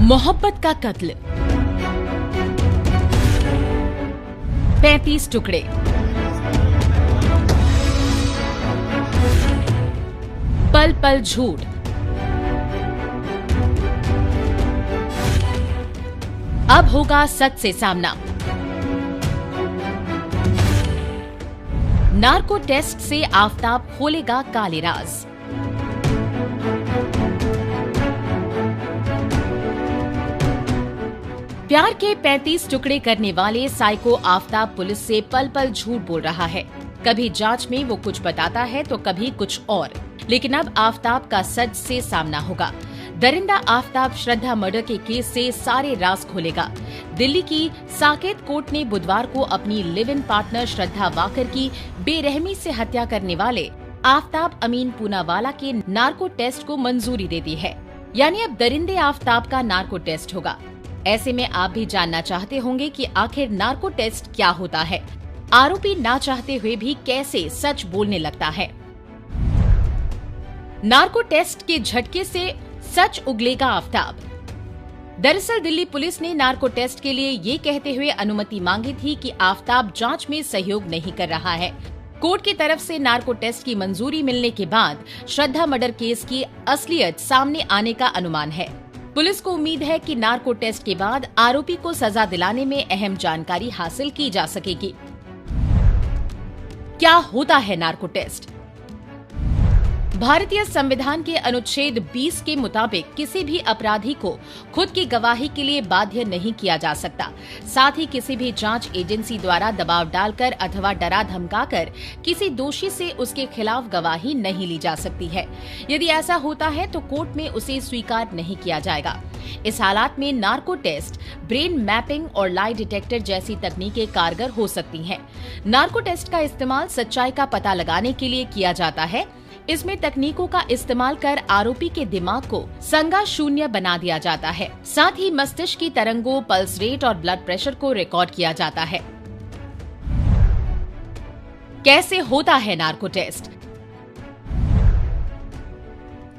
मोहब्बत का कत्ल, 35 टुकड़े। पल पल झूठ, अब होगा सच से सामना। नार्को टेस्ट से आफताब खोलेगा काले राज। प्यार के 35 टुकड़े करने वाले साइको आफताब पुलिस से पल पल झूठ बोल रहा है। कभी जांच में वो कुछ बताता है तो कभी कुछ और, लेकिन अब आफताब का सच से सामना होगा। दरिंदा आफताब श्रद्धा मर्डर के केस से सारे राज खोलेगा। दिल्ली की साकेत कोर्ट ने बुधवार को अपनी live in partner Shraddha walker की बेरहमी से हत्या करने वाले आफताब अमीन पूनावाला के नार्को टेस्ट को मंजूरी दे दी है। यानी अब दरिंदे आफताब का नार्को टेस्ट होगा। ऐसे में आप भी जानना चाहते होंगे कि आखिर नार्को टेस्ट क्या होता है। आरोपी ना चाहते हुए भी कैसे सच बोलने लगता है। नार्को टेस्ट के झटके से सच उगलेगा आफताब। दरअसल दिल्ली पुलिस ने नार्को टेस्ट के लिए ये कहते हुए अनुमति मांगी थी कि आफताब जांच में सहयोग नहीं कर रहा है। कोर्ट की तरफ से नार्को टेस्ट की मंजूरी मिलने के बाद श्रद्धा मर्डर केस की असलियत सामने आने का अनुमान है। पुलिस को उम्मीद है कि नार्को टेस्ट के बाद आरोपी को सजा दिलाने में अहम जानकारी हासिल की जा सकेगी। क्या होता है नार्को टेस्ट? भारतीय संविधान के अनुच्छेद 20 के मुताबिक किसी भी अपराधी को खुद की गवाही के लिए बाध्य नहीं किया जा सकता। साथ ही किसी भी जांच एजेंसी द्वारा दबाव डालकर अथवा डरा धमकाकर किसी दोषी से उसके खिलाफ गवाही नहीं ली जा सकती है। यदि ऐसा होता है तो कोर्ट में उसे स्वीकार नहीं किया जाएगा। इस हालात में नार्को टेस्ट, ब्रेन मैपिंग और लाई डिटेक्टर जैसी तकनीकें कारगर हो सकती हैं। नार्को टेस्ट का इस्तेमाल सच्चाई का पता लगाने के लिए किया जाता है। इसमें तकनीकों का इस्तेमाल कर आरोपी के दिमाग को संगा शून्य बना दिया जाता है। साथ ही मस्तिष्क की तरंगों, पल्स रेट और ब्लड प्रेशर को रिकॉर्ड किया जाता है। कैसे होता है नार्को टेस्ट?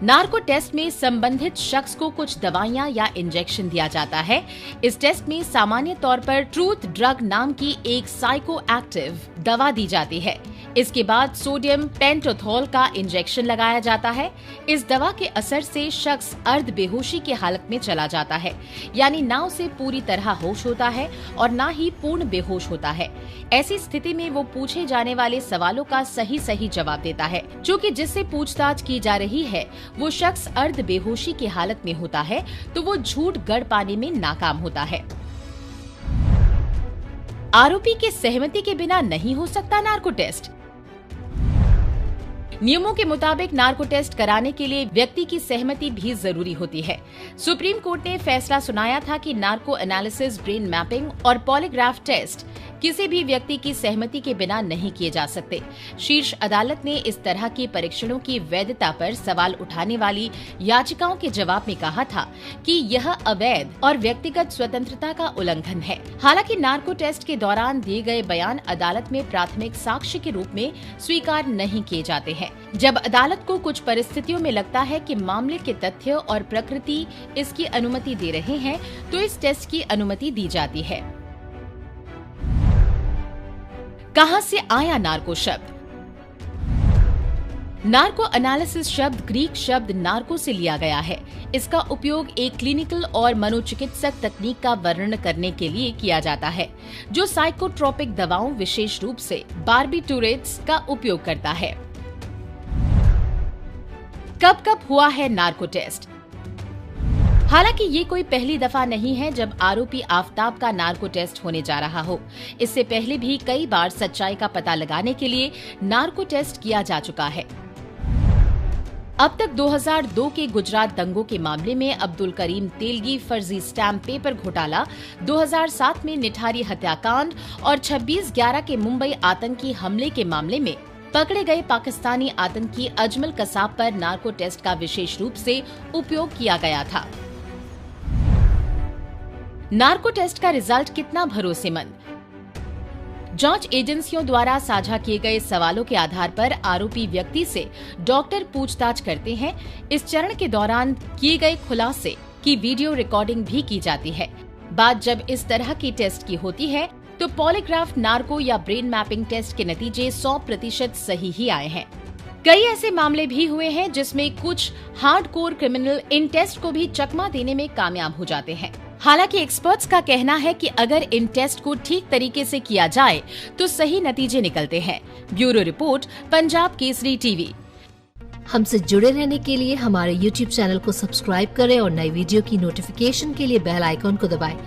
नार्को टेस्ट में संबंधित शख्स को कुछ दवाइयां या इंजेक्शन दिया जाता है। इस टेस्ट में सामान्य तौर पर ट्रूथ ड्रग नाम की एक साइको एक्टिव दवा दी जाती है। इसके बाद सोडियम पेंटोथॉल का इंजेक्शन लगाया जाता है। इस दवा के असर से शख्स अर्ध बेहोशी की हालत में चला जाता है, यानी ना उसे पूरी तरह होश होता है और ना ही पूर्ण बेहोश होता है। ऐसी स्थिति में वो पूछे जाने वाले सवालों का सही जवाब देता है। चूँकि जिससे पूछताछ की जा रही है वो शख्स अर्ध बेहोशी की हालत में होता है, तो वो झूठ गढ़ पाने में नाकाम होता है। आरोपी की सहमति के बिना नहीं हो सकता नार्को टेस्ट। नियमों के मुताबिक नार्को टेस्ट कराने के लिए व्यक्ति की सहमति भी जरूरी होती है। सुप्रीम कोर्ट ने फैसला सुनाया था कि नार्को एनालिसिस, ब्रेन मैपिंग और पॉलीग्राफ टेस्ट किसी भी व्यक्ति की सहमति के बिना नहीं किए जा सकते। शीर्ष अदालत ने इस तरह के परीक्षणों की वैधता पर सवाल उठाने वाली याचिकाओं के जवाब में कहा था कि यह अवैध और व्यक्तिगत स्वतंत्रता का उल्लंघन है। हालांकि नार्को टेस्ट के दौरान दिए गए बयान अदालत में प्राथमिक साक्ष्य के रूप में स्वीकार नहीं किए जाते हैं। जब अदालत को कुछ परिस्थितियों में लगता है कि मामले के तथ्य और प्रकृति इसकी अनुमति दे रहे हैं, तो इस टेस्ट की अनुमति दी जाती है। कहां से आया नार्को शब्द? नार्को एनालिसिस शब्द ग्रीक शब्द नार्को से लिया गया है। इसका उपयोग एक क्लिनिकल और मनोचिकित्सक तकनीक का वर्णन करने के लिए किया जाता है, जो साइकोट्रोपिक दवाओं, विशेष रूप से बार्बिटूरेट्स का उपयोग करता है। कब कब हुआ है नार्को टेस्ट? हालांकि ये कोई पहली दफा नहीं है जब आरोपी आफताब का नार्को टेस्ट होने जा रहा हो। इससे पहले भी कई बार सच्चाई का पता लगाने के लिए नार्को टेस्ट किया जा चुका है। अब तक 2002 के गुजरात दंगों के मामले में अब्दुल करीम तेलगी फर्जी स्टैम्प पेपर घोटाला, 2007 में निठारी हत्याकांड और 26/11 के मुंबई आतंकी हमले के मामले में पकड़े गए पाकिस्तानी आतंकी अजमल कसाब पर नार्को टेस्ट का विशेष रूप से उपयोग किया गया था। नार्को टेस्ट का रिजल्ट कितना भरोसेमंद? जांच एजेंसियों द्वारा साझा किए गए सवालों के आधार पर आरोपी व्यक्ति से डॉक्टर पूछताछ करते हैं। इस चरण के दौरान किए गए खुलासे की वीडियो रिकॉर्डिंग भी की जाती है। बात जब इस तरह की टेस्ट की होती है तो पॉलीग्राफ, नार्को या ब्रेन मैपिंग टेस्ट के नतीजे 100% सही ही आए हैं। कई ऐसे मामले भी हुए हैं जिसमें कुछ हार्डकोर क्रिमिनल इन टेस्ट को भी चकमा देने में कामयाब हो जाते हैं। हालांकि एक्सपर्ट्स का कहना है कि अगर इन टेस्ट को ठीक तरीके से किया जाए तो सही नतीजे निकलते हैं। Bureau report, Punjab Kesari TV. हमसे जुड़े रहने के लिए हमारे YouTube चैनल को सब्सक्राइब करें और नई वीडियो की नोटिफिकेशन के लिए बेल आइकॉन को दबाएं।